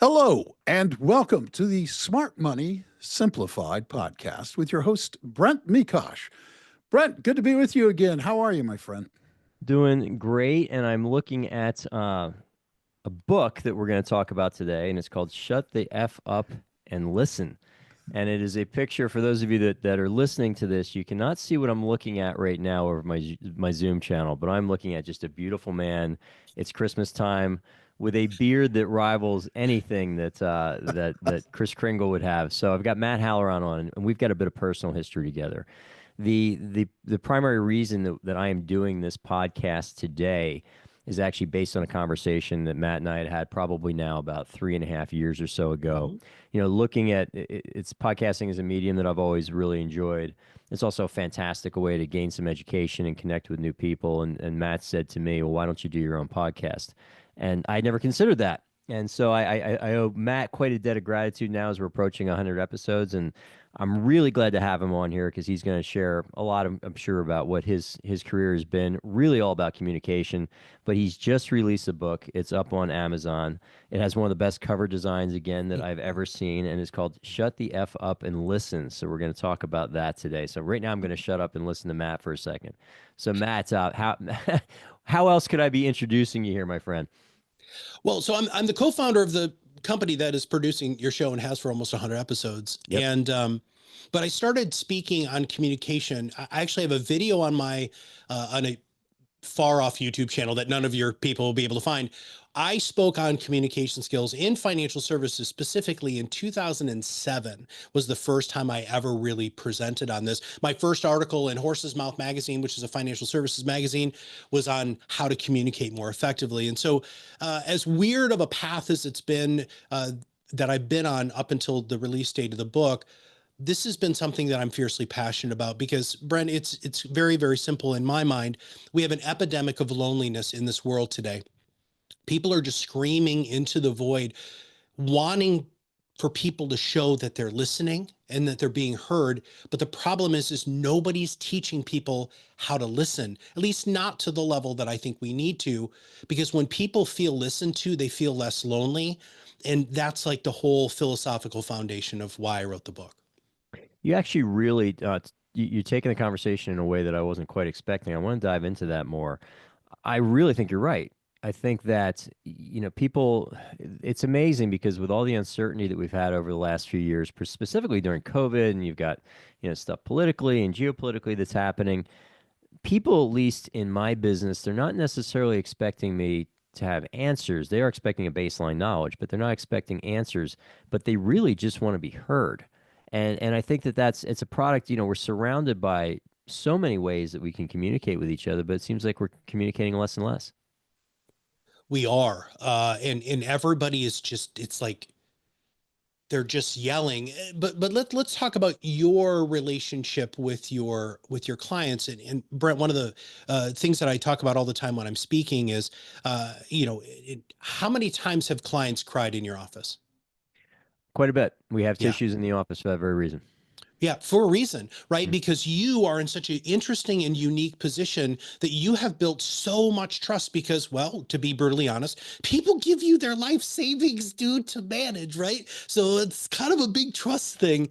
Hello, and welcome to the Smart Money Simplified podcast with your host, Brent Mekosh. Brent, good to be with you again. How are you, my friend? Doing great, and I'm looking at a book that we're going to talk about today, and it's called "Shut the F Up and Listen." And it is a picture for those of you that are listening to this. You cannot see what I'm looking at right now over my Zoom channel, but I'm looking at just a beautiful man. It's Christmas time with a beard that rivals anything that Kris Kringle would have. So I've got Matt Halloran on, and we've got a bit of personal history together. The primary reason that I am doing this podcast today is actually based on a conversation that Matt and I had probably now about 3.5 years or so ago. Mhm. Looking at it's podcasting as a medium that I've always really enjoyed. It's also a fantastic way to gain some education and connect with new people. And Matt said to me, "Well, why don't you do your own podcast?" And I never considered that. And so I owe Matt quite a debt of gratitude now as we're approaching 100 episodes. And I'm really glad to have him on here because he's going to share a lot of, I'm sure, about what his career has been, really all about communication. But he's just released a book. It's up on Amazon. It has one of the best cover designs, again, that I've ever seen, and it's called Shut the F Up and Listen. So we're going to talk about that today. So right now I'm going to shut up and listen to Matt for a second. So Matt, how else could I be introducing you here, my friend? Well, so I'm the co-founder of the company that is producing your show and has for almost 100 episodes. Yep. But I started speaking on communication. I actually have a video on my on a far off YouTube channel that none of your people will be able to find. I spoke on communication skills in financial services, specifically in 2007 was the first time I ever really presented on this. My first article in Horse's Mouth magazine, which is a financial services magazine, was on how to communicate more effectively. And so as weird of a path as it's been that I've been on up until the release date of the book, this has been something that I'm fiercely passionate about because, Brent, it's very, very simple in my mind. We have an epidemic of loneliness in this world today. People are just screaming into the void, wanting for people to show that they're listening and that they're being heard. But the problem is nobody's teaching people how to listen, at least not to the level that I think we need to, because when people feel listened to, they feel less lonely. And that's like the whole philosophical foundation of why I wrote the book. You actually really you're taking the conversation in a way that I wasn't quite expecting. I want to dive into that more. I really think you're right. I think that people. It's amazing because with all the uncertainty that we've had over the last few years, specifically during COVID, and you've got stuff politically and geopolitically that's happening. People, at least in my business, they're not necessarily expecting me to have answers. They are expecting a baseline knowledge, but they're not expecting answers. But they really just want to be heard. And I think it's a product. We're surrounded by so many ways that we can communicate with each other, but it seems like we're communicating less and less. We are, and everybody is just, it's like they're just yelling. But let's talk about your relationship with your clients. And Brent, one of the things that I talk about all the time when I'm speaking is, how many times have clients cried in your office? Quite a bit. We have Yeah. tissues in the office for that very reason. Yeah, for a reason, right? Mm. Because you are in such an interesting and unique position that you have built so much trust because, well, to be brutally honest, people give you their life savings, dude, to manage, right? So it's kind of a big trust thing.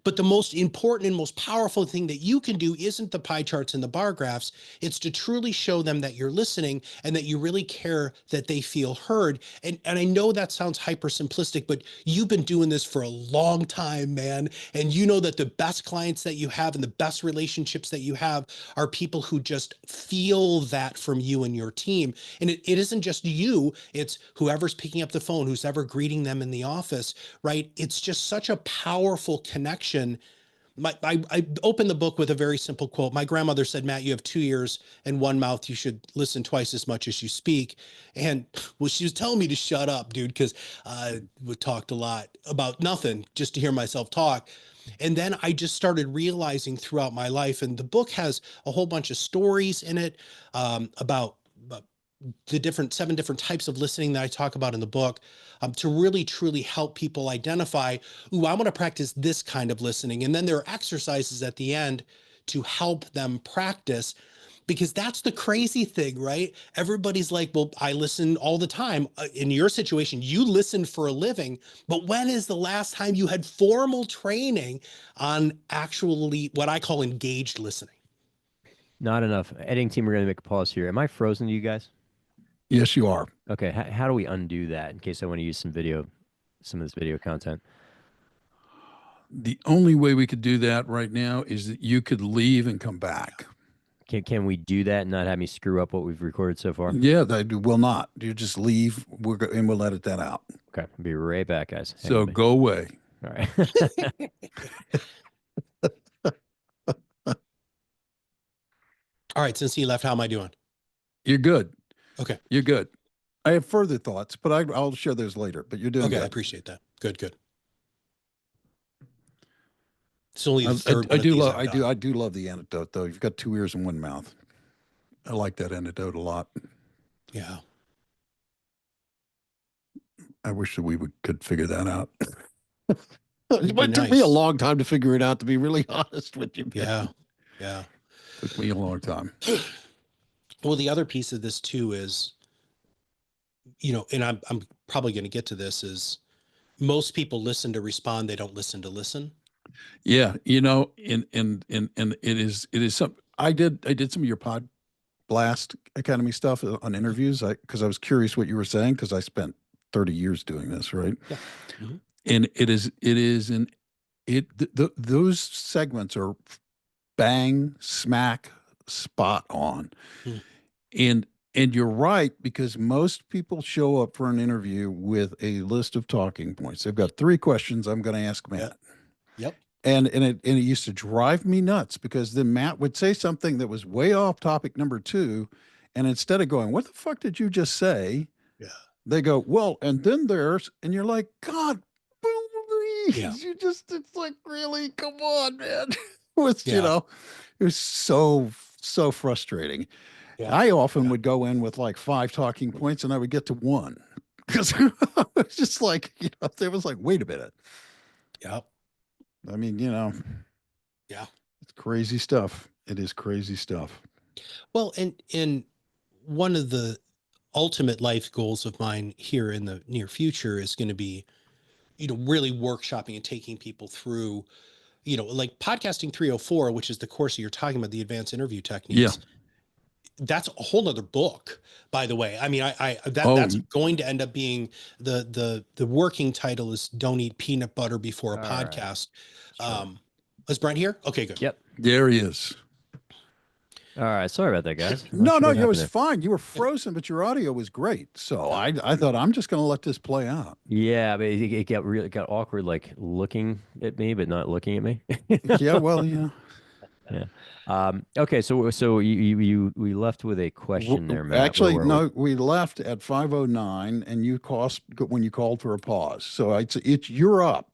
But the most important and most powerful thing that you can do isn't the pie charts and the bar graphs. It's to truly show them that you're listening and that you really care that they feel heard. And I know that sounds hyper simplistic, but you've been doing this for a long time, man. And you know that the best clients that you have and the best relationships that you have are people who just feel that from you and your team. And it isn't just you, it's whoever's picking up the phone, who's ever greeting them in the office, right? It's just such a powerful connection. I opened the book with a very simple quote. My grandmother said, Matt, you have 2 ears and one mouth. You should listen twice as much as you speak. And well, she was telling me to shut up, dude, because we talked a lot about nothing just to hear myself talk. And then I just started realizing throughout my life, and the book has a whole bunch of stories in it about the 7 different types of listening that I talk about in the book, to really truly help people identify, ooh, I want to practice this kind of listening. And then there are exercises at the end to help them practice. Because that's the crazy thing, right? Everybody's like, well, I listen all the time. In your situation, you listen for a living, but when is the last time you had formal training on actually what I call engaged listening? Not enough. Editing team, we're going to make a pause here. Am I frozen to you guys? Yes, you are. Okay. How do we undo that in case I want to use some of this video content? The only way we could do that right now is that you could leave and come back. Can we do that and not have me screw up what we've recorded so far? Yeah, they will not. You just leave, and we'll edit that out. Okay. I'll be right back, guys. Hang So on, go away. all right. All right, since he left, how am I doing? You're good. Okay. You're good. I have further thoughts, but I'll share those later. But you're doing Okay, I good. appreciate that. Good, good. It's only the I third one of do these love. I've done. I do love the anecdote, though. You've got two ears and one mouth. I like that anecdote a lot. Yeah. I wish that could figure that out. It'd It be took me a nice. long time to figure it out, to be really honest with you. man. Yeah. Yeah. Took me a long time. Well, the other piece of this too is, and I'm probably going to get to this, is most people listen to respond. They don't listen to listen. Yeah, and it is some. I did some of your Pod Blast Academy stuff on interviews. Because I was curious what you were saying, because I spent 30 years doing this, right? Yeah. Mhm. And those segments are bang smack spot on. Hmm. And you're right, because most people show up for an interview with a list of talking points. They've got 3 questions I'm going to ask Matt. Yep. And it used to drive me nuts, because then Matt would say something that was way off topic number 2, and instead of going, "What the fuck did you just say?" Yeah. they go, "Well, and then there's," and you're like, "God, please, Yeah. it's like, really, come on, man." It was, Yeah. it was so frustrating. Yeah. I often would go in with like 5 talking points, and I would get to 1, because it's just like, there was like, wait a minute. Yep. I mean, Yeah. it's crazy stuff. It is crazy stuff. Well, and one of the ultimate life goals of mine here in the near future is going to be, really workshopping and taking people through, like Podcasting 304, which is the course that you're talking about, the advanced interview techniques. That's a whole nother book, by the way. I mean, that's going to end up being the working title is "Don't Eat Peanut Butter Before a All right. Podcast." Sure. Is Brent here? Okay, good. Yep. There he is. All right. Sorry about that, guys. I'm not No, sure no, what it happened was there. fine. You were frozen, but your audio was great. So I thought, I'm just going to let this play out. Yeah, but it got awkward, like looking at me, but not looking at me. Yeah, well, Yeah. Okay. So we left with a question there, Matt. Actually, Where were no, we left at 5:09, and when you called for a pause. So you're up.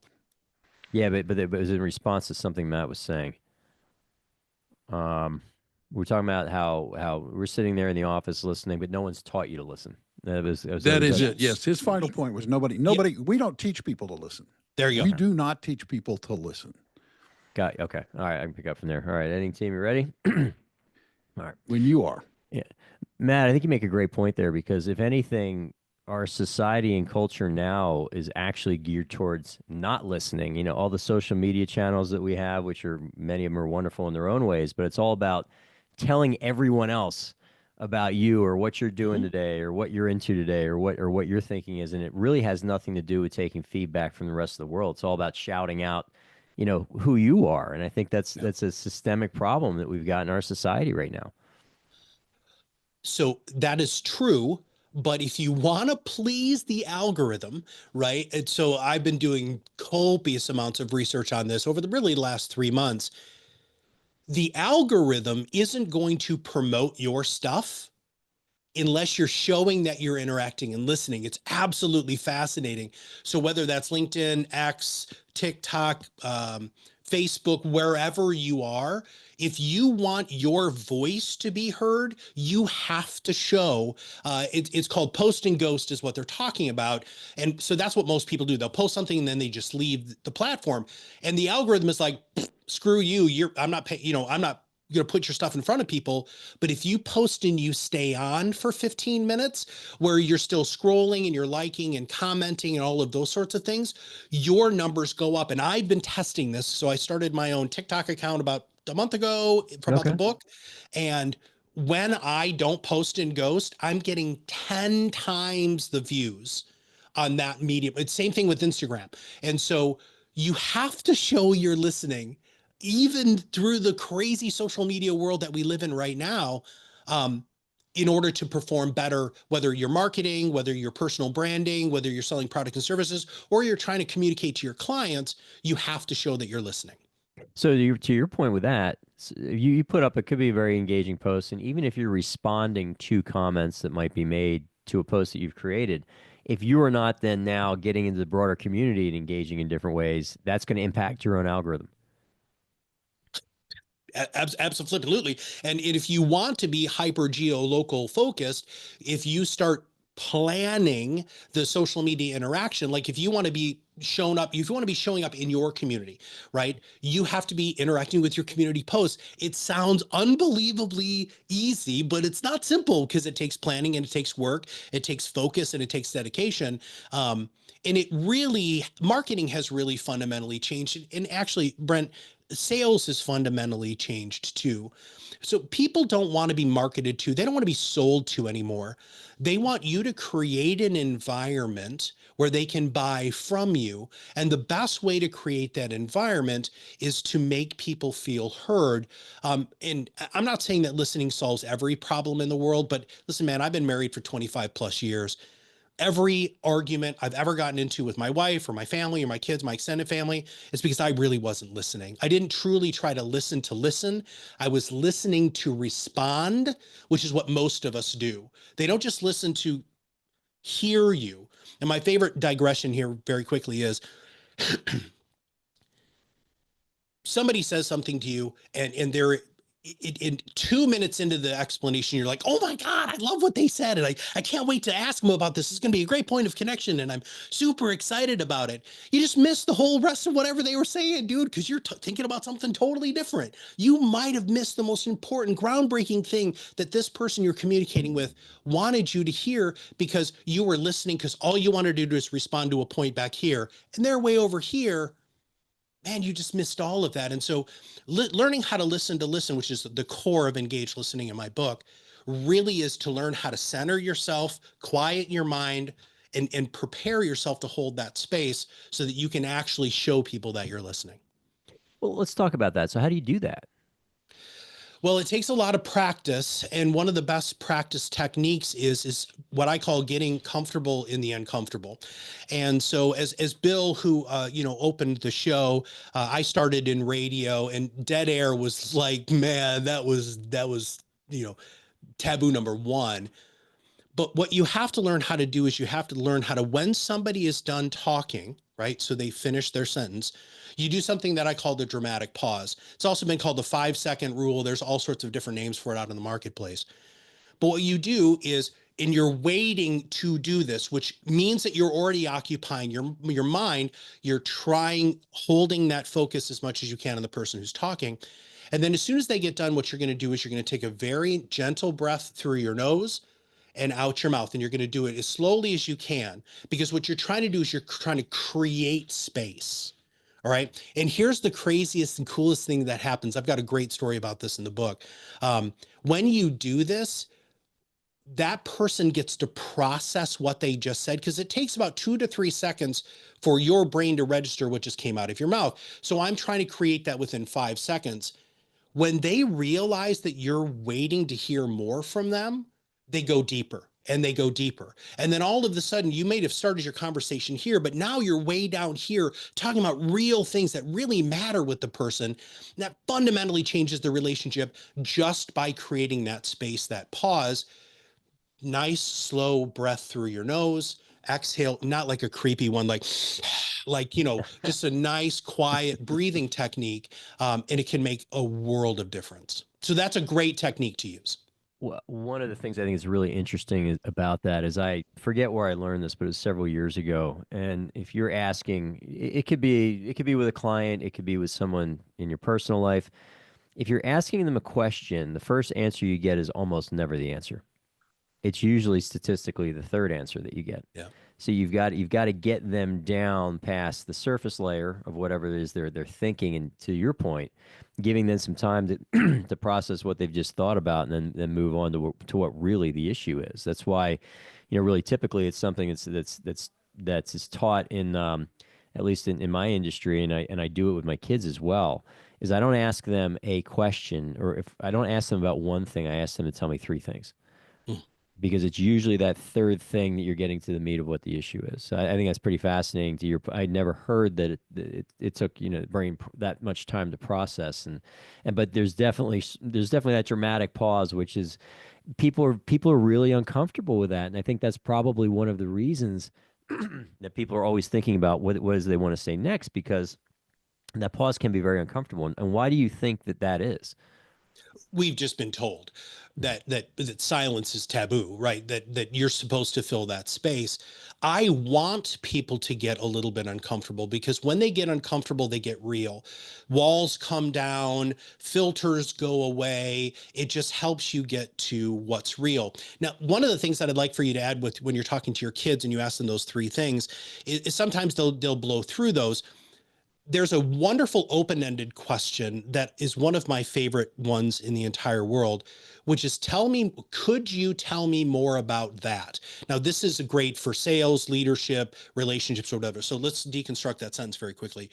we? Yeah, but it was in response to something Matt was saying. We were talking about how we're sitting there in the office listening, but no one's taught you to listen. That is it. Yes, his final point was nobody. We don't teach people to listen. There you We go. do not teach people to listen. Okay. All right. I can pick up from there. All right. Editing team, you ready? All right. When you are. Yeah. Matt, I think you make a great point there, because if anything, our society and culture now is actually geared towards not listening. All the social media channels that we have, which are many of them are wonderful in their own ways, but it's all about telling everyone else about you or what you're doing today or what you're into today or what your thinking is. And it really has nothing to do with taking feedback from the rest of the world. It's all about shouting out, who you are. And I think that's a systemic problem that we've got in our society right now. So that is true. But if you want to please the algorithm, right? And so I've been doing copious amounts of research on this over the really last 3 months. The algorithm isn't going to promote your stuff unless you're showing that you're interacting and listening. It's absolutely fascinating. So whether that's LinkedIn, X, TikTok, Facebook, wherever you are, if you want your voice to be heard, you have to show, it's called post and ghost is what they're talking about. And so that's what most people do. They'll post something and then they just leave the platform. And the algorithm is like, screw you. I'm not going to put your stuff in front of people. But if you post and you stay on for 15 minutes where you're still scrolling and you're liking and commenting and all of those sorts of things, your numbers go up. And I've been testing this. So I started my own TikTok account about a month ago for about the book. And when I don't post and ghost, I'm getting 10 times the views on that medium. It's same thing with Instagram. And so you have to show you're listening even through the crazy social media world that we live in right now, in order to perform better, whether you're marketing, whether you're personal branding, whether you're selling products and services, or you're trying to communicate to your clients, you have to show that you're listening. So to your point with that, you put up, it could be a very engaging post. And even if you're responding to comments that might be made to a post that you've created, if you are not then now getting into the broader community and engaging in different ways, that's going to impact your own algorithm. Absolutely. And if you want to be hyper geo-local focused, if you start planning the social media interaction, like if you want to be shown up, if you want to be showing up in your community, right, you have to be interacting with your community posts. It sounds unbelievably easy, but it's not simple because it takes planning and it takes work, it takes focus and it takes dedication. And it really, marketing has really fundamentally changed. And actually, Brent, sales has fundamentally changed too. So people don't want to be marketed to, they don't want to be sold to anymore. They want you to create an environment where they can buy from you. And the best way to create that environment is to make people feel heard. And I'm not saying that listening solves every problem in the world, but listen, man, I've been married for 25 plus years. Every argument I've ever gotten into with my wife or my family or my kids, my extended family, is because I really wasn't listening. I didn't truly try to listen. I was listening to respond, which is what most of us do. They don't just listen to hear you. And my favorite digression here very quickly is somebody says something to you and they're in 2 minutes into the explanation, you're like, oh my God, I love what they said. And I can't wait to ask them about this. It's going to be a great point of connection. And I'm super excited about it. You just missed the whole rest of whatever they were saying, dude, because you're thinking about something totally different. You might have missed the most important, groundbreaking thing that this person you're communicating with wanted you to hear because you were listening because all you wanted to do is respond to a point back here. And they're way over here. Man, you just missed all of that. And so learning how to listen, which is the core of engaged listening in my book, really is to learn how to center yourself, quiet your mind, and prepare yourself to hold that space so that you can actually show people that you're listening. Well, let's talk about that. So how do you do that? Well, it takes a lot of practice. And one of the best practice techniques is what I call getting comfortable in the uncomfortable. And so as Bill, who, opened the show, I started in radio, and dead air was like, man, that was, taboo number one. But what you have to learn how to do is you have to learn how to, when somebody is done talking, right? So they finish their sentence, you do something that I call the dramatic pause. It's also been called the 5-second rule. There's all sorts of different names for it out in the marketplace. But what you do is, and you're waiting to do this, which means that you're already occupying your mind. You're holding that focus as much as you can on the person who's talking. And then as soon as they get done, what you're going to do is you're going to take a very gentle breath through your nose and out your mouth. And you're going to do it as slowly as you can, because what you're trying to do is you're trying to create space. All right. And here's the craziest and coolest thing that happens. I've got a great story about this in the book. When you do this, that person gets to process what they just said, because it takes about 2 to 3 seconds for your brain to register what just came out of your mouth. So I'm trying to create that within 5 seconds. When they realize that you're waiting to hear more from them, they go deeper and they go deeper. And then all of a sudden, you may have started your conversation here, but now you're way down here talking about real things that really matter with the person. That fundamentally changes the relationship just by creating that space, that pause. Nice, slow breath through your nose. Exhale, not like a creepy one, like, just a nice, quiet breathing technique. And it can make a world of difference. So that's a great technique to use. Well, one of the things I think is really interesting about that is, I forget where I learned this, but it was several years ago. And if you're asking, it could be with a client, it could be with someone in your personal life. if you're asking them a question, the first answer you get is almost never the answer. It's usually statistically the third answer that you get. Yeah. So you've got to get them down past the surface layer of whatever it is they're thinking, and to your point, giving them some time to to process what they've just thought about, and then move on to what really the issue is. That's why, really typically it's something that's is taught in at least in my industry, and I do it with my kids as well. Is I don't ask them a question, or if I don't ask them about one thing, I ask them to tell me three things, Mm. because it's usually that third thing that you're getting to the meat of what the issue is. So I think that's pretty fascinating. I'd never heard that it took brain that much time to process, and but there's definitely that dramatic pause, which is people are really uncomfortable with that, and I think that's probably one of the reasons that people are always thinking about what is they want to say next, because that pause can be very uncomfortable. And why do you think that is? We've just been told that silence is taboo, right? That you're supposed to fill that space. I want people to get a little bit uncomfortable, because when they get uncomfortable, they get real. Walls come down, filters go away. It just helps you get to what's real. Now, one of the things that I'd like for you to add with when you're talking to your kids and you ask them those three things is sometimes they'll blow through those. There's a wonderful open-ended question that is one of my favorite ones in the entire world, which is could you tell me more about that? Now, this is great for sales, leadership, relationships, or whatever. So let's deconstruct that sentence very quickly.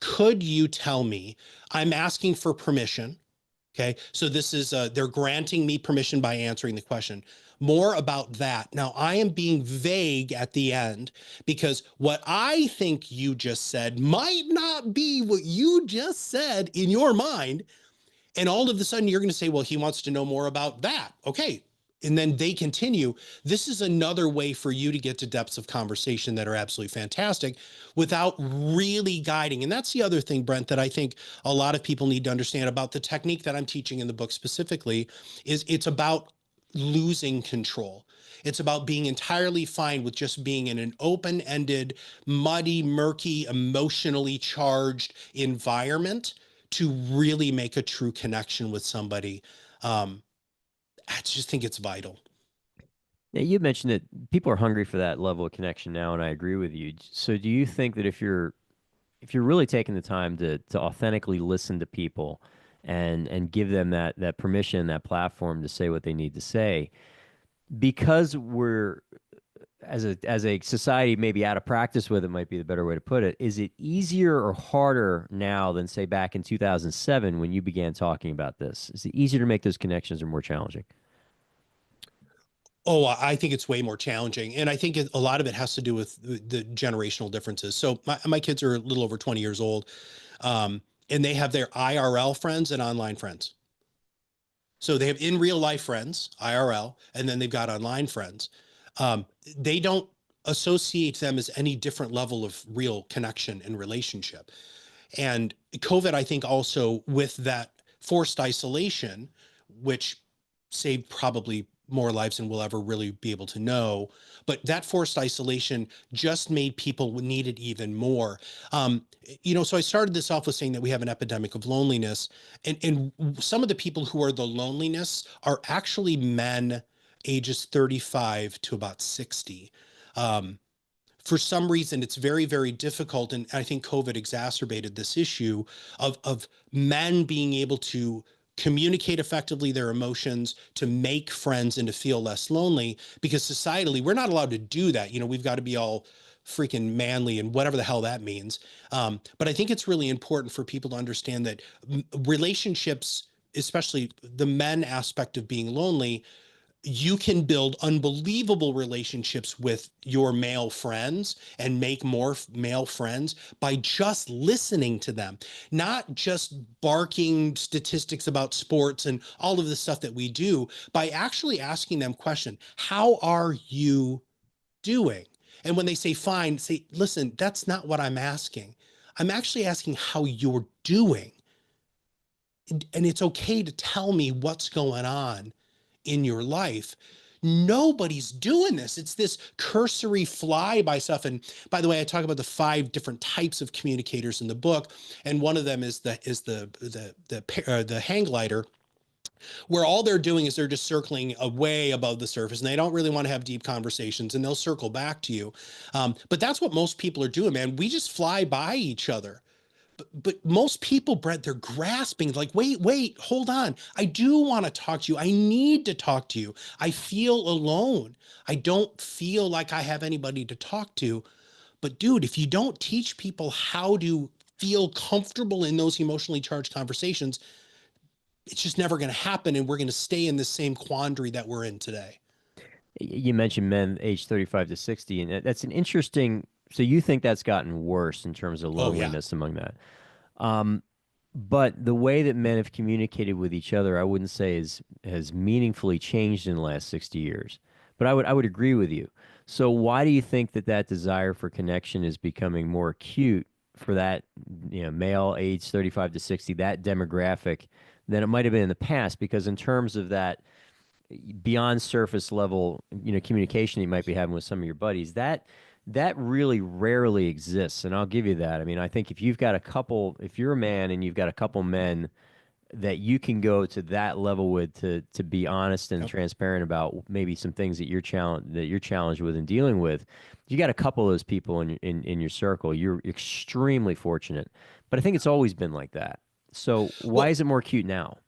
Could you tell me? I'm asking for permission. Okay. So this is, they're granting me permission by answering the question. More about that. Now, I am being vague at the end, because what I think you just said might not be what you just said in your mind. And all of a sudden you're going to say, well, he wants to know more about that. Okay. And then they continue. This is another way for you to get to depths of conversation that are absolutely fantastic without really guiding. And that's the other thing, Brent, that I think a lot of people need to understand about the technique that I'm teaching in the book specifically is it's about losing control. It's about being entirely fine with just being in an open-ended, muddy, murky, emotionally charged environment to really make a true connection with somebody. I just think it's vital. Now, you mentioned that people are hungry for that level of connection now, and I agree with you. So, do you think that if you're really taking the time to authentically listen to people and give them that permission, that platform to say what they need to say, because we're as a society maybe out of practice with it, might be the better way to put it, is it easier or harder now than say back in 2007 when you began talking about this? Is it easier to make those connections or more challenging? Oh, I think it's way more challenging. And I think a lot of it has to do with the generational differences. So my kids are a little over 20 years old, and they have their IRL friends and online friends. So they have in real life friends, IRL, and then they've got online friends. They don't associate them as any different level of real connection and relationship. And COVID, I think also with that forced isolation, which saved probably more lives than we'll ever really be able to know. But that forced isolation just made people need it even more. So I started this off with saying that we have an epidemic of loneliness. And some of the people who are the loneliness are actually men ages 35 to about 60. For some reason, it's very, very difficult. And I think COVID exacerbated this issue of men being able to communicate effectively their emotions, to make friends and to feel less lonely, because societally, we're not allowed to do that. We've got to be all freaking manly and whatever the hell that means. But I think it's really important for people to understand that relationships, especially the men aspect of being lonely, you can build unbelievable relationships with your male friends and make more male friends by just listening to them, not just barking statistics about sports and all of the stuff that we do, by actually asking them question, how are you doing? And when they say fine, say, listen, that's not what I'm asking. I'm actually asking how you're doing. And it's okay to tell me what's going on in your life. Nobody's doing this. It's this cursory flyby stuff. And by the way, I talk about the 5 different types of communicators in the book, and one of them is the hang glider, where all they're doing is they're just circling way above the surface, and they don't really want to have deep conversations, and they'll circle back to you. But that's what most people are doing, man. We just fly by each other. But most people, Brent, they're grasping, like, wait, hold on. I do want to talk to you. I need to talk to you. I feel alone. I don't feel like I have anybody to talk to. But dude, if you don't teach people how to feel comfortable in those emotionally charged conversations, it's just never going to happen. And we're going to stay in the same quandary that we're in today. You mentioned men age 35 to 60, and that's an interesting. So you think that's gotten worse in terms of Oh, yeah. loneliness among that? But the way that men have communicated with each other, I wouldn't say has meaningfully changed in the last 60 years. But I would agree with you. So why do you think that desire for connection is becoming more acute for that, male age 35 to 60, that demographic, than it might have been in the past? Because in terms of that beyond surface level, communication you might be having with some of your buddies, that really rarely exists. And I'll give you that. I mean, I think if you're a man and you've got a couple men that you can go to that level with to be honest and transparent about maybe some things that you're challenged with and dealing with, you got a couple of those people in your circle, you're extremely fortunate. But I think it's always been like that. So why is it more acute now?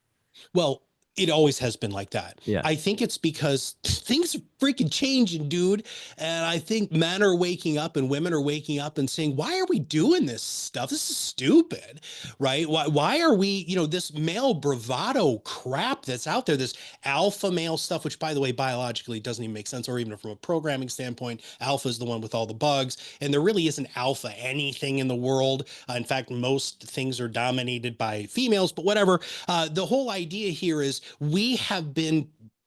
Well, it always has been like that. Yeah. I think it's because things are freaking changing, dude. And I think men are waking up and women are waking up and saying, why are we doing this stuff? This is stupid, right? Why are we, this male bravado crap that's out there, this alpha male stuff, which, by the way, biologically doesn't even make sense, or even from a programming standpoint. Alpha is the one with all the bugs, and there really isn't alpha anything in the world. In fact, most things are dominated by females, but whatever. The whole idea here is we have been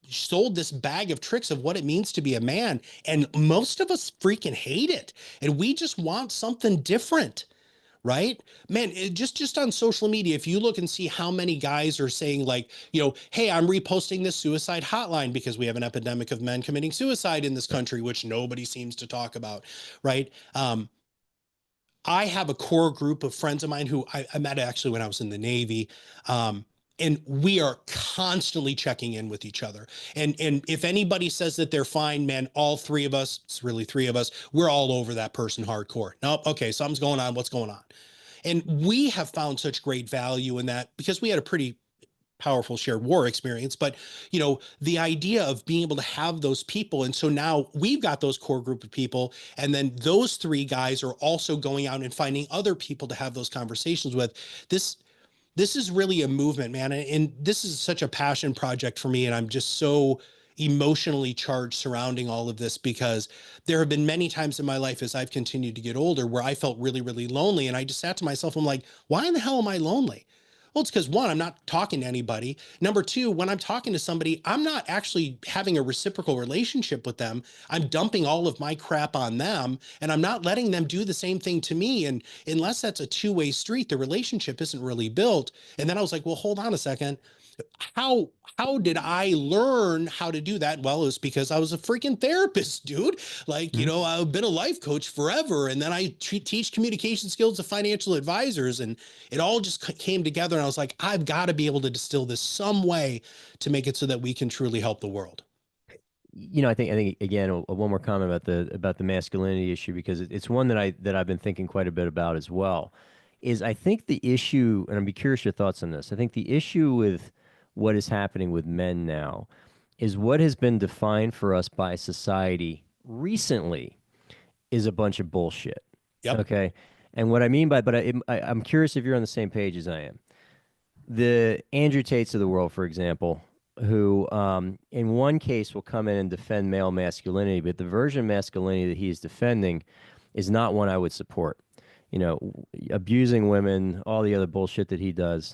sold this bag of tricks of what it means to be a man, and most of us freaking hate it, and we just want something different, right? Man, just on social media, if you look and see how many guys are saying, like, hey, I'm reposting this suicide hotline because we have an epidemic of men committing suicide in this country, which nobody seems to talk about, right? I have a core group of friends of mine who I met actually when I was in the Navy. And we are constantly checking in with each other. And if anybody says that they're fine, man, all 3 of us, it's really 3 of us, we're all over that person hardcore. Nope, okay, something's going on. What's going on? And we have found such great value in that because we had a pretty powerful shared war experience. But, the idea of being able to have those people. And so now we've got those core group of people. And then those 3 guys are also going out and finding other people to have those conversations with. This is really a movement, man. And this is such a passion project for me. And I'm just so emotionally charged surrounding all of this, because there have been many times in my life as I've continued to get older where I felt really, really lonely. And I just sat to myself, I'm like, why in the hell am I lonely? Well, it's because 1, I'm not talking to anybody. Number 2, when I'm talking to somebody, I'm not actually having a reciprocal relationship with them. I'm dumping all of my crap on them, and I'm not letting them do the same thing to me. And unless that's a 2-way street, the relationship isn't really built. And then I was like, well, hold on a second. How did I learn how to do that? Well, it was because I was a freaking therapist, dude. Like, I've been a life coach forever. And then I teach communication skills to financial advisors, and it all just came together. And I was like, I've got to be able to distill this some way to make it so that we can truly help the world. I think again, one more comment about the masculinity issue, because it's one that I've been thinking quite a bit about as well. Is I think the issue, and I'd be curious your thoughts on this. I think the issue with what is happening with men now is what has been defined for us by society recently is a bunch of bullshit. Yep. Okay. And what I mean by, I'm curious if you're on the same page as I am. The Andrew Tates of the world, for example, who in one case will come in and defend male masculinity, but the version of masculinity that he's defending is not one I would support. Abusing women, all the other bullshit that he does,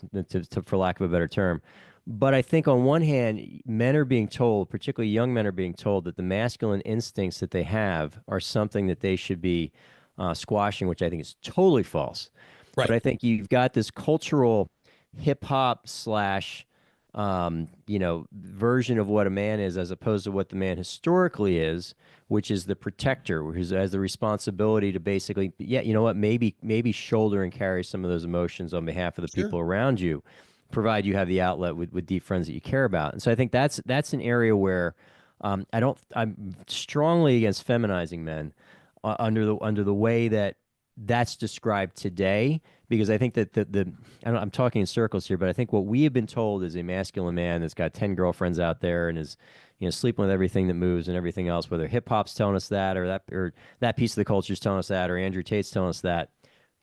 for lack of a better term. But I think on one hand, men are being told, particularly young men are being told, that the masculine instincts that they have are something that they should be squashing, which I think is totally false. Right. But I think you've got this cultural hip hop slash version of what a man is as opposed to what the man historically is, which is the protector, who has the responsibility to basically, yeah, you know what, maybe shoulder and carry some of those emotions on behalf of the Sure. people around you, provide you have the outlet with deep friends that you care about. And so I think that's an area where I'm strongly against feminizing men under the way that that's described today, because I think that I'm talking in circles here, but I think what we have been told is a masculine man that's got 10 girlfriends out there and is, sleeping with everything that moves and everything else, whether hip hop's telling us that, or that piece of the culture is telling us that, or Andrew Tate's telling us that.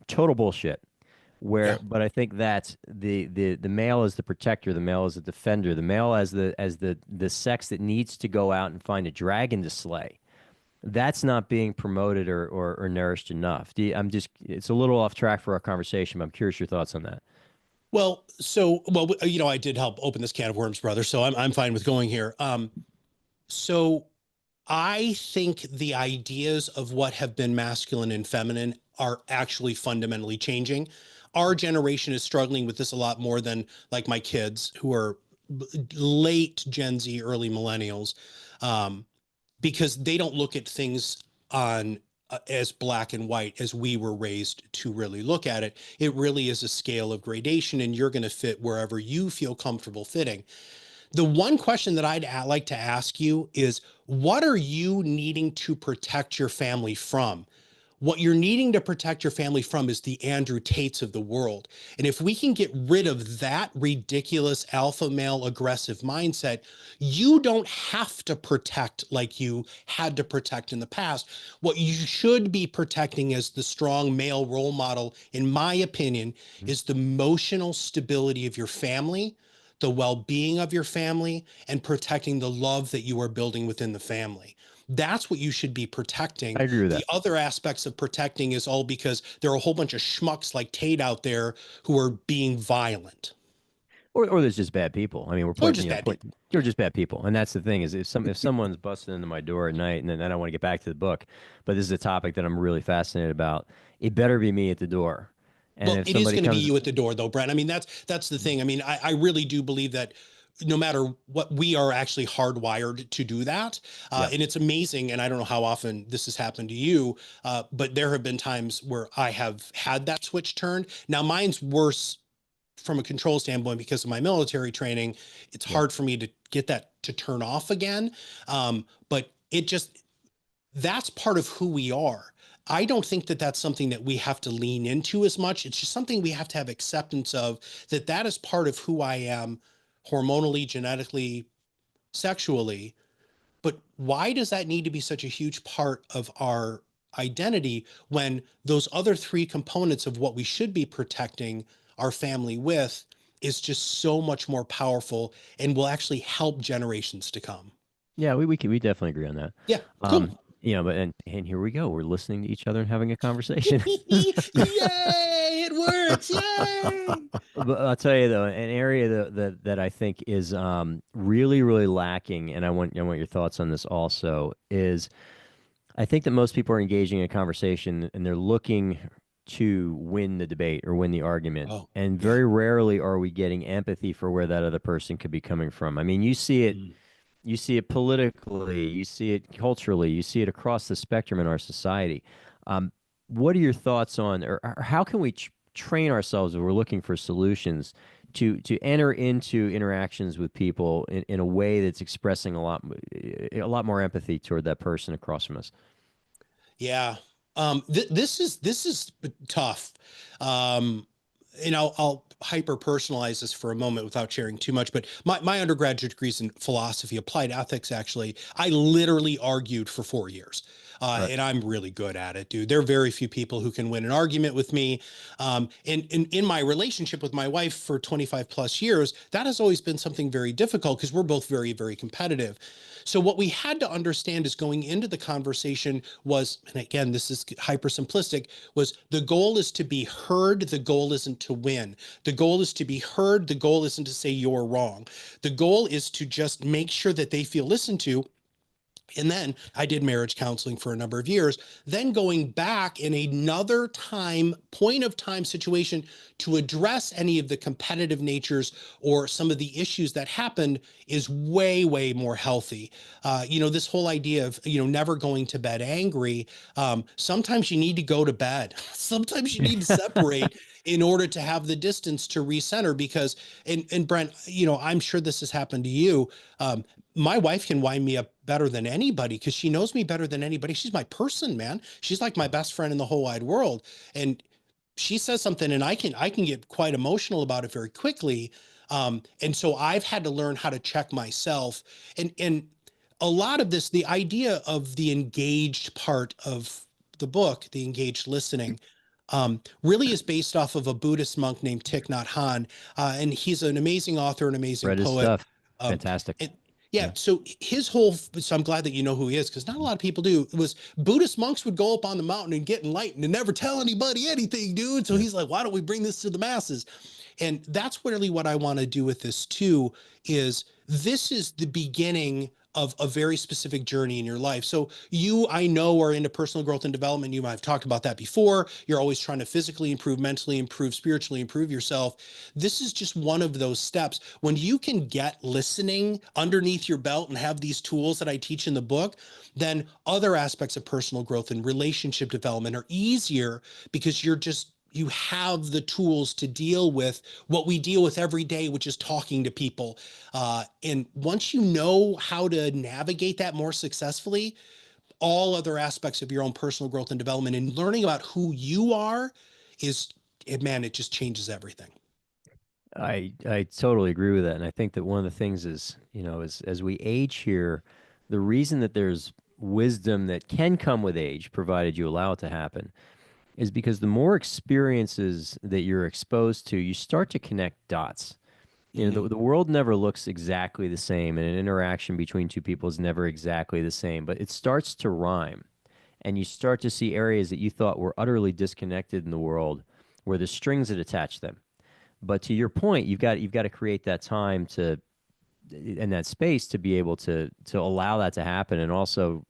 Total bullshit. Yeah. But I think that the male is the protector, the male is the defender, the male as the sex that needs to go out and find a dragon to slay. That's not being promoted or nourished enough. It's a little off track for our conversation, but I'm curious your thoughts on that. Well, I did help open this can of worms, brother. So I'm fine with going here. So I think the ideas of what have been masculine and feminine are actually fundamentally changing. Our generation is struggling with this a lot more than like my kids who are late Gen Z, early millennials, because they don't look at things on as black and white as we were raised to really look at it. It really is a scale of gradation, and you're going to fit wherever you feel comfortable fitting. The one question that I'd like to ask you is, what are you needing to protect your family from? What you're needing to protect your family from is the Andrew Tates of the world. And if we can get rid of that ridiculous alpha male aggressive mindset, you don't have to protect like you had to protect in the past. What you should be protecting as the strong male role model, in my opinion, is the emotional stability of your family, the well-being of your family, and protecting the love that you are building within the family. That's what you should be protecting. I agree with The that. other aspects of protecting is all because there are a whole bunch of schmucks like Tate out there who are being violent. Or there's just bad people. I mean, Or just bad people. they're just bad people, and that's the thing is if someone's busting into my door at night, and then I don't want to get back to the book, but this is a topic that I'm really fascinated about. It better be me at the door, and Well, if it is somebody going to be comes, you at the door, though, Brent. I mean, that's the thing. I mean, I really do believe that no matter what, we are actually hardwired to do that. yeah, And it's amazing. And I don't know how often this has happened to you, but there have been times where I have had that switch turned. Now, mine's worse from a control standpoint because of my military training. It's yeah. hard for me to get that to turn off again. But that's part of who we are. I don't think that that's something that we have to lean into as much. It's just something we have to have acceptance of, that that is part of who I am hormonally, genetically, sexually. But why does that need to be such a huge part of our identity when those other three components of what we should be protecting our family with is just so much more powerful and will actually help generations to come? Yeah, we definitely agree on that. Yeah, Um, cool. but and here we go. We're listening to each other and having a conversation. Yay, it works. Yay. But I'll tell you though, an area that I think is really really lacking, and I want your thoughts on this also, is I think that most people are engaging in a conversation and they're looking to win the debate or win the argument, Oh, and yeah. very rarely are we getting empathy for where that other person could be coming from. I mean, Mm. you see it politically, you see it culturally, you see it across the spectrum in our society. Um, what are your thoughts on, or how can we train ourselves if we're looking for solutions to enter into interactions with people in a way that's expressing a lot more empathy toward that person across from us? Yeah. This is tough. Um, and I'll hyper personalize this for a moment without sharing too much, but my undergraduate degrees in philosophy, applied ethics, actually, I literally argued for 4 years. Right. And I'm really good at it, dude. There are very few people who can win an argument with me. And in my relationship with my wife for 25 plus years, that has always been something very difficult because we're both very, very competitive. So what we had to understand is going into the conversation was, and again, this is hyper simplistic, was the goal is to be heard. The goal isn't to win. The goal is to be heard. The goal isn't to say you're wrong. The goal is to just make sure that they feel listened to. And then I did marriage counseling for a number of years, then going back in another point of time situation to address any of the competitive natures or some of the issues that happened is way, way more healthy. This whole idea of, never going to bed angry. Sometimes you need to go to bed. Sometimes you need to separate in order to have the distance to recenter because, and Brent, I'm sure this has happened to you. My wife can wind me up better than anybody because she knows me better than anybody. She's my person, man. She's like my best friend in the whole wide world. And she says something and I can get quite emotional about it very quickly. And so I've had to learn how to check myself. And a lot of this, the idea of the engaged part of the book, the engaged listening, really is based off of a Buddhist monk named Thich Nhat Hanh. And he's an amazing author, an amazing Read his poet. stuff. Fantastic. And yeah, so so I'm glad that you know who he is because not a lot of people do. It was Buddhist monks would go up on the mountain and get enlightened and never tell anybody anything, dude. So he's like, why don't we bring this to the masses? And that's really what I want to do with this too, is this is the beginning of a very specific journey in your life. So you, I know, are into personal growth and development. You might have talked about that before. You're always trying to physically improve, mentally improve, spiritually improve yourself. This is just one of those steps. When you can get listening underneath your belt and have these tools that I teach in the book, then other aspects of personal growth and relationship development are easier because you have the tools to deal with what we deal with every day, which is talking to people. And once you know how to navigate that more successfully, all other aspects of your own personal growth and development and learning about who you are it just changes everything. I totally agree with that. And I think that one of the things is, as we age here, the reason that there's wisdom that can come with age, provided you allow it to happen, is because the more experiences that you're exposed to, you start to connect dots. The world never looks exactly the same, and an interaction between two people is never exactly the same, but it starts to rhyme. And you start to see areas that you thought were utterly disconnected in the world where the strings that attach them. But to your point, you've got to create that time to and that space to be able to allow that to happen, and also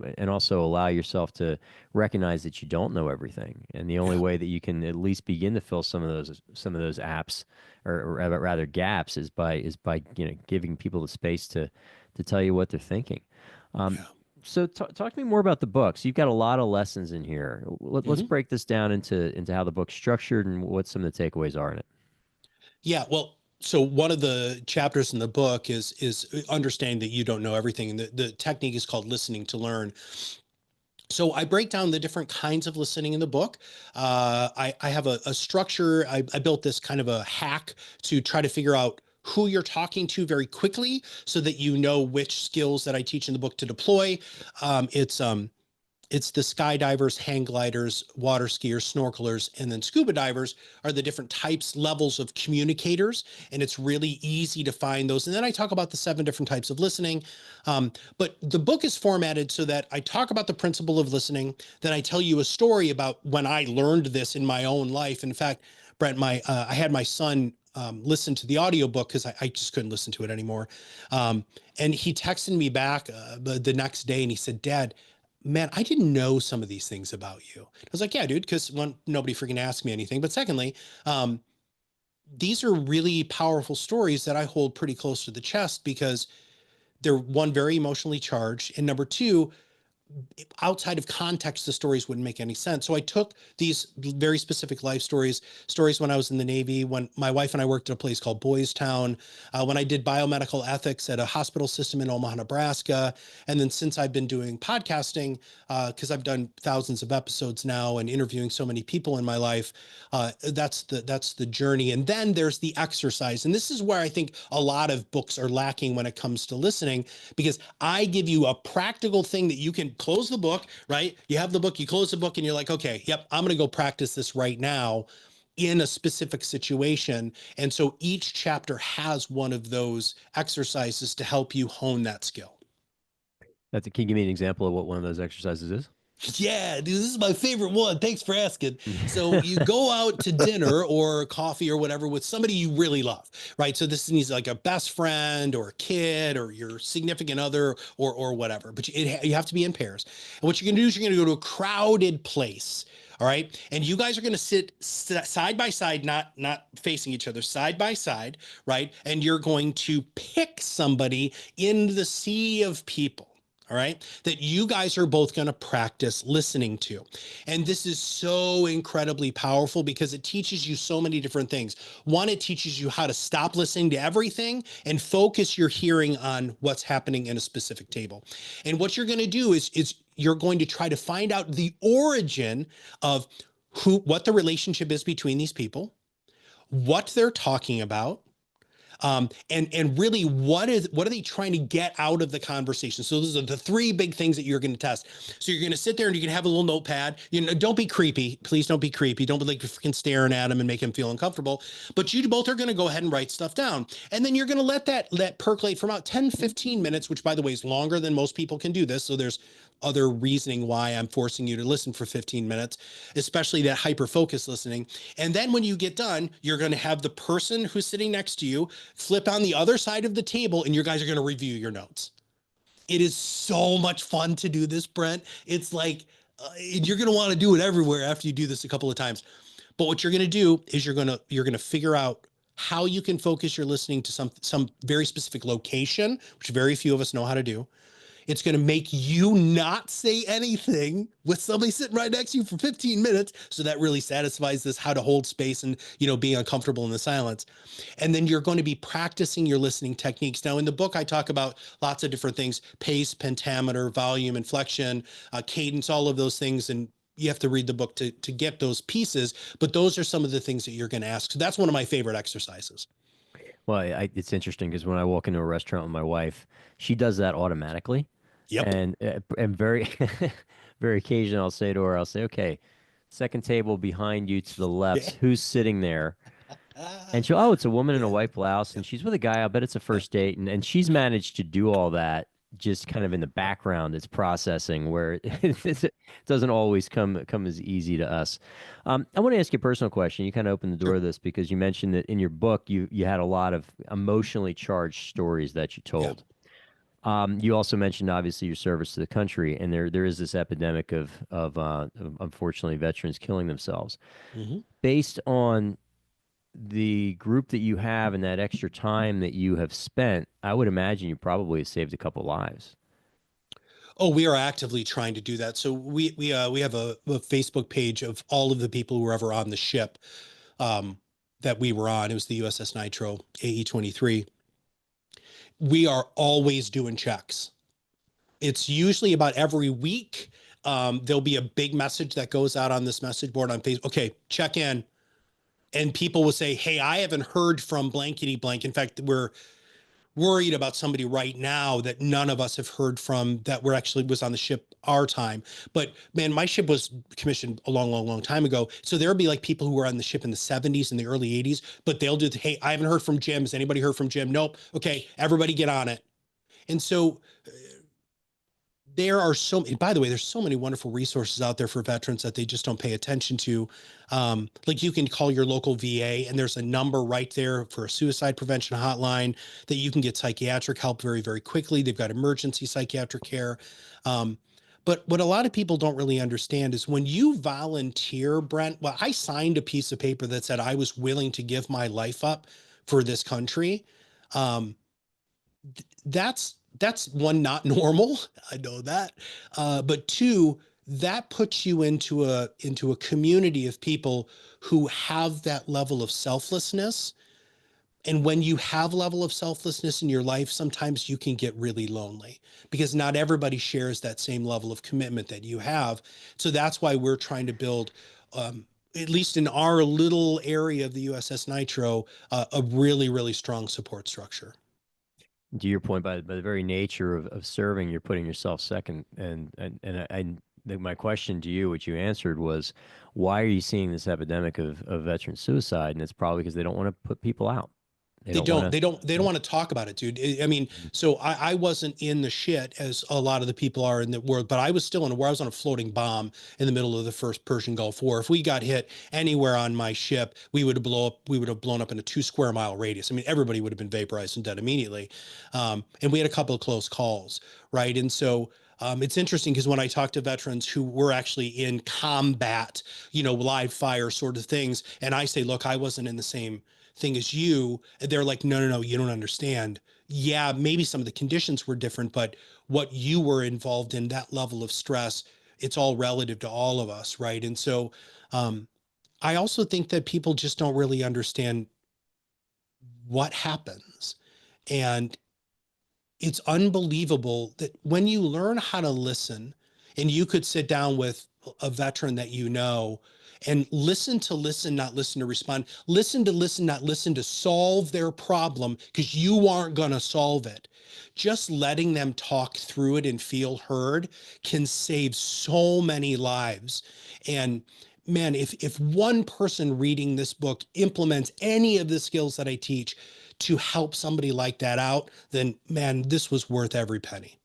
allow yourself to recognize that you don't know everything, and the only way that you can at least begin to fill some of those apps, or rather gaps, is by giving people the space to tell you what they're thinking. So talk to me more about the book. So you've got a lot of lessons in here. Let's break this down into how the book's structured and what some of the takeaways are in it. Yeah, well, so one of the chapters in the book is understanding that you don't know everything, and the technique is called listening to learn. So I break down the different kinds of listening in the book. I have a structure. I built this kind of a hack to try to figure out who you're talking to very quickly so that you know which skills that I teach in the book to deploy. It's the skydivers, hang gliders, water skiers, snorkelers, and then scuba divers are the different levels of communicators. And it's really easy to find those. And then I talk about the 7 different types of listening. But the book is formatted so that I talk about the principle of listening. Then I tell you a story about when I learned this in my own life. In fact, Brent, I had my son listen to the audiobook because I just couldn't listen to it anymore. And he texted me back the next day and he said, "Dad, man, I didn't know some of these things about you." I was like, "Yeah, dude," because one, nobody freaking asked me anything. But secondly, these are really powerful stories that I hold pretty close to the chest because they're, one, very emotionally charged, and number two, outside of context, the stories wouldn't make any sense. So I took these very specific life stories when I was in the Navy, when my wife and I worked at a place called Boys Town, when I did biomedical ethics at a hospital system in Omaha, Nebraska. And then since I've been doing podcasting, because I've done thousands of episodes now and interviewing so many people in my life, that's the journey. And then there's the exercise. And this is where I think a lot of books are lacking when it comes to listening, because I give you a practical thing that you can close the book, right? You have the book, you close the book and you're like, okay, yep, I'm going to go practice this right now in a specific situation. And so each chapter has one of those exercises to help you hone that skill. Can you give me an example of what one of those exercises is? Yeah, dude, this is my favorite one. Thanks for asking. So you go out to dinner or coffee or whatever with somebody you really love, right? So this needs like a best friend or a kid or your significant other or whatever. But you have to be in pairs. And what you're going to do is you're going to go to a crowded place. All right. And you guys are going to sit side by side, not facing each other, side by side, right? And you're going to pick somebody in the sea of people. All right, that you guys are both going to practice listening to. And this is so incredibly powerful because it teaches you so many different things. One, it teaches you how to stop listening to everything and focus your hearing on what's happening in a specific table. And what you're going to do is you're going to try to find out the origin of what the relationship is between these people, what they're talking about, and really what are they trying to get out of the conversation? So those are the three big things that you're going to test. So you're going to sit there and you can have a little notepad. You know, don't be creepy. Please don't be creepy. Don't be like freaking staring at him and make him feel uncomfortable. But you both are going to go ahead and write stuff down. And then you're going to let that percolate for about 10, 15 minutes, which by the way is longer than most people can do this. So there's other reasoning why I'm forcing you to listen for 15 minutes, especially that hyper focus listening. And then when you get done, you're going to have the person who's sitting next to you flip on the other side of the table and you guys are going to review your notes. It is so much fun to do this, Brent. It's like you're going to want to do it everywhere after you do this a couple of times. But what you're going to do is you're going to figure out how you can focus your listening to some very specific location, which very few of us know how to do. It's going to make you not say anything with somebody sitting right next to you for 15 minutes. So that really satisfies this how to hold space and, being uncomfortable in the silence. And then you're going to be practicing your listening techniques. Now, in the book, I talk about lots of different things: pace, pentameter, volume, inflection, cadence, all of those things. And you have to read the book to get those pieces. But those are some of the things that you're going to ask. So that's one of my favorite exercises. Well, it's interesting because when I walk into a restaurant with my wife, she does that automatically. Yep. And very, very occasionally I'll say to her, I'll say, okay, second table behind you to the left, who's sitting there? And she'll, oh, it's a woman in a white blouse and she's with a guy. I bet it's a first date. And she's managed to do all that just kind of in the background. It's processing where it doesn't always come as easy to us. I want to ask you a personal question. You kind of opened the door to this because you mentioned that in your book, you had a lot of emotionally charged stories that you told. You also mentioned obviously your service to the country, and there is this epidemic of unfortunately veterans killing themselves. Mm-hmm. Based on the group that you have and that extra time that you have spent, I would imagine you probably saved a couple lives. Oh, we are actively trying to do that. So we have a Facebook page of all of the people who were ever on the ship that we were on. It was the USS Nitro AE-23. We are always doing checks. It's usually about every week. There'll be a big message that goes out on this message board on Facebook. Okay, check in. And people will say, hey, I haven't heard from blankety blank. In fact, we're worried about somebody right now that none of us have heard from that was on the ship our time. But man, my ship was commissioned a long, long, long time ago. So there'll be like people who were on the ship in the 70s and the early 80s, but they'll do, hey, I haven't heard from Jim. Has anybody heard from Jim? Nope. Okay, everybody get on it. And so there are by the way, there's so many wonderful resources out there for veterans that they just don't pay attention to. Like you can call your local VA and there's a number right there for a suicide prevention hotline that you can get psychiatric help very, very quickly. They've got emergency psychiatric care. But what a lot of people don't really understand is when you volunteer, Brent, well, I signed a piece of paper that said I was willing to give my life up for this country. That's one, not normal. I know that. But two, that puts you into a community of people who have that level of selflessness. And when you have a level of selflessness in your life, sometimes you can get really lonely because not everybody shares that same level of commitment that you have. So that's why we're trying to build, at least in our little area of the USS Nitro, a really, really strong support structure. To your point, by the very nature of serving, you're putting yourself second. My question to you, which you answered, was why are you seeing this epidemic of veteran suicide? And it's probably because they don't want to put people out. They They don't want don't, to. they don't want to talk about it, dude. I mean, so I wasn't in the shit as a lot of the people are in the world, but I was still in where I was on a floating bomb in the middle of the first Persian Gulf War. If we got hit anywhere on my ship, we would have blown up in a 2 square mile radius. I mean, everybody would have been vaporized and dead immediately. And we had a couple of close calls, right? And so it's interesting because when I talk to veterans who were actually in combat, live fire sort of things, and I say, look, I wasn't in the same thing as you, they're like, no, no, no, you don't understand. Yeah, maybe some of the conditions were different, but what you were involved in, that level of stress, it's all relative to all of us, right? And so um, I also think that people just don't really understand what happens. And it's unbelievable that when you learn how to listen, and you could sit down with a veteran that and listen to listen, not listen to respond, listen to listen, not listen to solve their problem, because you aren't going to solve it. Just letting them talk through it and feel heard can save so many lives. And man, if one person reading this book implements any of the skills that I teach to help somebody like that out, then man, this was worth every penny.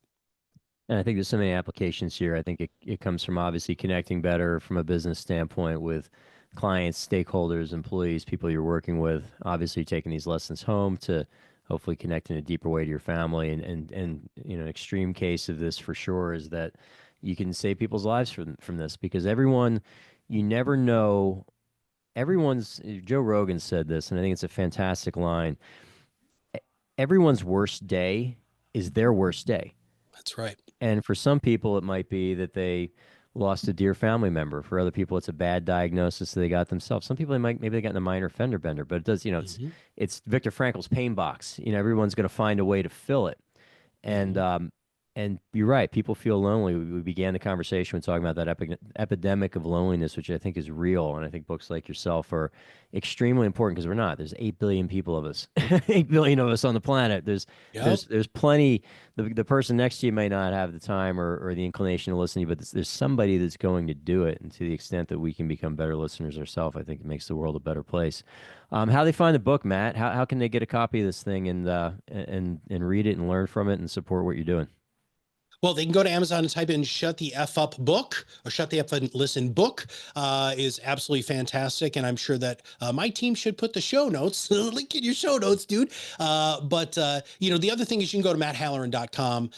And I think there's so many applications here. I think it comes from obviously connecting better from a business standpoint with clients, stakeholders, employees, people you're working with. Obviously, taking these lessons home to hopefully connect in a deeper way to your family. And an extreme case of this for sure is that you can save people's lives from this, because everyone, you never know. Everyone's Joe Rogan said this, and I think it's a fantastic line. Everyone's worst day is their worst day. That's right. And for some people, it might be that they lost a dear family member. For other people, it's a bad diagnosis that they got themselves. Some people, maybe they got in a minor fender bender, but it does, Mm-hmm. it's Viktor Frankl's pain box. Everyone's going to find a way to fill it. And, Mm-hmm. and you're right. People feel lonely. We began the conversation with talking about that epidemic of loneliness, which I think is real. And I think books like yourself are extremely important, because we're not. There's 8 billion people of us, 8 billion of us on the planet. There's Yep. there's plenty. The person next to you may not have the time or the inclination to listen to you, but there's somebody that's going to do it. And to the extent that we can become better listeners ourselves, I think it makes the world a better place. How they find the book, Matt? How can they get a copy of this thing and read it and learn from it and support what you're doing? Well, they can go to Amazon and type in "Shut the F Up Book" or "Shut the F and Listen Book." Is absolutely fantastic. And I'm sure that my team should put the show notes, link in your show notes, dude. But the other thing is you can go to matthalloran.com,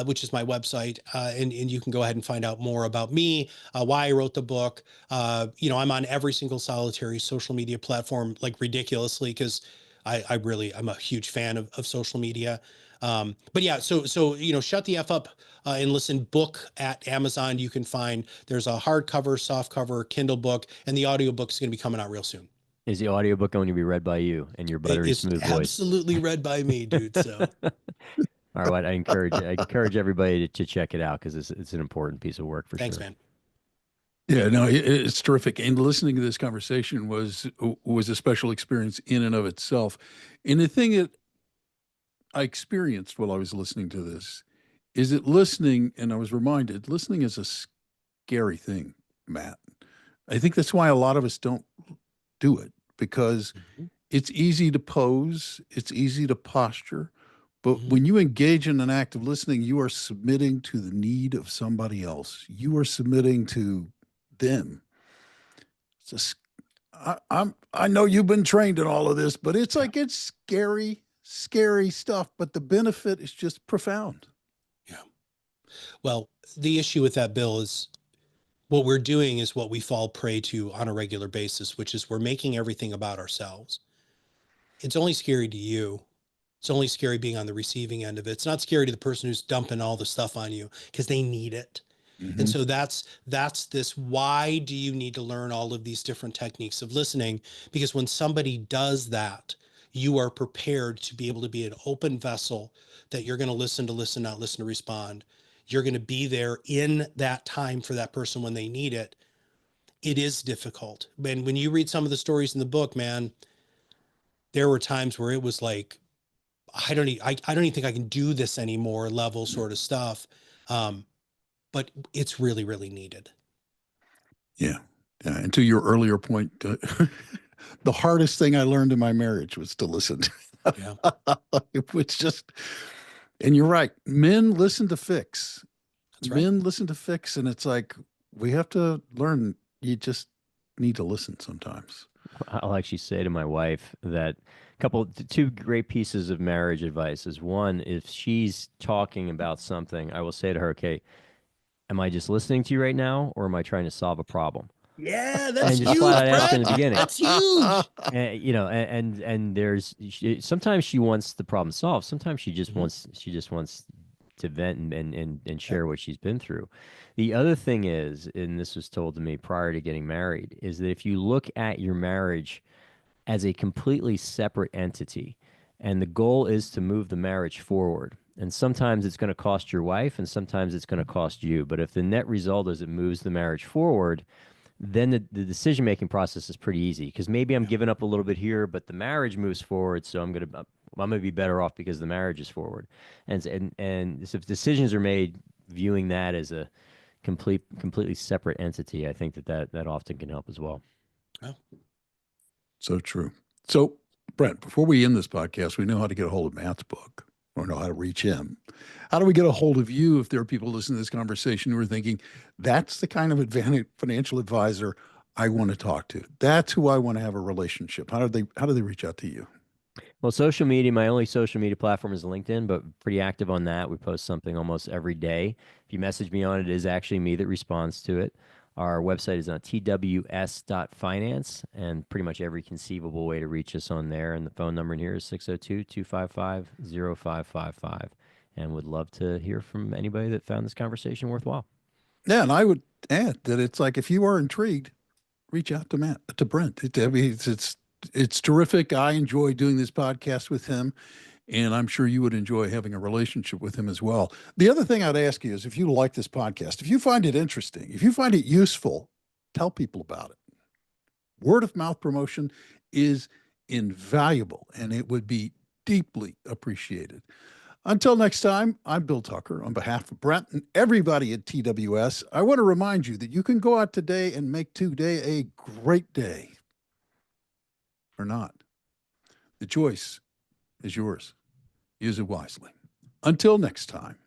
which is my website, and you can go ahead and find out more about me, why I wrote the book. I'm on every single solitary social media platform, like ridiculously, because I'm a huge fan of social media. But yeah, so Shut the F Up and Listen book at Amazon. You can find there's a hardcover, softcover, Kindle book, and the audiobook is going to be coming out real soon. Is the audiobook going to be read by you and your It buttery is smooth voice? absolutely read by me, dude. So All right, I encourage everybody to check it out, because it's an important piece of work for thanks, sure. man. Yeah, no, it's terrific. And listening to this conversation was a special experience in and of itself. And the thing that I experienced while I was listening to this is that listening, and I was reminded, listening is a scary thing, Matt. I think that's why a lot of us don't do it, because Mhm. it's easy to pose, it's easy to posture. But Mhm. when you engage in an act of listening, you are submitting to the need of somebody else. You are submitting to them. It's just, I know you've been trained in all of this, but it's Yeah, like it's scary, scary stuff. But the benefit is just profound. yeah. Well, the issue with that, Bill, is what we're doing is what we fall prey to on a regular basis, which is we're making everything about ourselves. It's only scary to you. It's only scary being on the receiving end of it. It's not scary to the person who's dumping all the stuff on you because they need it. And Hmm. so that's this. Why do you need to learn all of these different techniques of listening? Because when somebody does that, you are prepared to be able to be an open vessel, that you're going to listen, not listen to respond. You're going to be there in that time for that person when they need it. It is difficult. When you read some of the stories in the book, man, there were times where it was like, I don't even think I can do this anymore level sort of stuff. Um, but it's really, really needed. Yeah. Yeah. And to your earlier point, the hardest thing I learned in my marriage was to listen. Yeah. It was just, and you're right. Men listen to fix. That's right. Men listen to fix, and it's like we have to learn. You just need to listen sometimes. I'll actually say to my wife that two great pieces of marriage advice is one, if she's talking about something, I will say to her, okay, am I just listening to you right now or am I trying to solve a problem? Yeah, And that's just flat huge, out ask in the Brent. beginning. That's huge. And there's sometimes she wants the problem solved. Sometimes Mhm. she just wants to vent and share what she's been through. The other thing is, and this was told to me prior to getting married, is that if you look at your marriage as a completely separate entity, and the goal is to move the marriage forward. And sometimes it's going to cost your wife, and sometimes it's going to cost you. But if the net result is it moves the marriage forward, then the decision making process is pretty easy because maybe I'm Yeah. giving up a little bit here, but the marriage moves forward, so I'm gonna be better off because the marriage is forward, and so if decisions are made viewing that as a completely separate entity, I think that often can help as well. Well, So true. So, Brent, before we end this podcast, we know how to get a hold of Matt's book or know how to reach him. How do we get a hold of you if there are people listening to this conversation who are thinking, that's the kind of financial advisor I want to talk to? That's who I want to have a relationship. How do they reach out to you? Well, social media, my only social media platform is LinkedIn, but pretty active on that. We post something almost every day. If you message me on it, it is actually me that responds to it. Our website is on tws.finance, and pretty much every conceivable way to reach us on there. And the phone number in here is 602-255-0555. And would love to hear from anybody that found this conversation worthwhile. Yeah, and I would add that it's like if you are intrigued, reach out to Brent. I mean, it's terrific. I enjoy doing this podcast with him. And I'm sure you would enjoy having a relationship with him as well. The other thing I'd ask you is if you like this podcast, if you find it interesting, if you find it useful, tell people about it. Word of mouth promotion is invaluable and it would be deeply appreciated. Until next time, I'm Bill Tucker. On behalf of Brent and everybody at TWS, I want to remind you that you can go out today and make today a great day or not. The choice is yours. Use it wisely. Until next time.